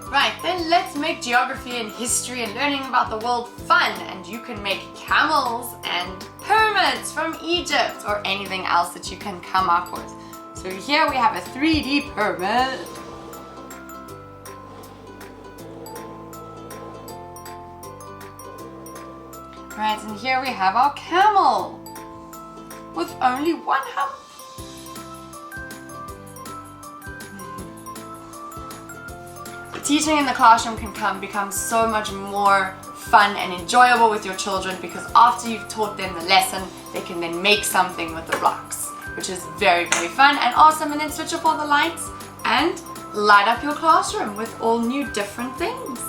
Right, then let's make geography and history and learning about the world fun, and you can make camels and pyramids from Egypt or anything else that you can come up with. So here we have a 3D pyramid. Right, and here we have our camel with only one hump. Teaching in the classroom can become so much more fun and enjoyable with your children, because after you've taught them the lesson, they can then make something with the blocks, which is very, very fun and awesome. And then switch off all the lights and light up your classroom with all new different things.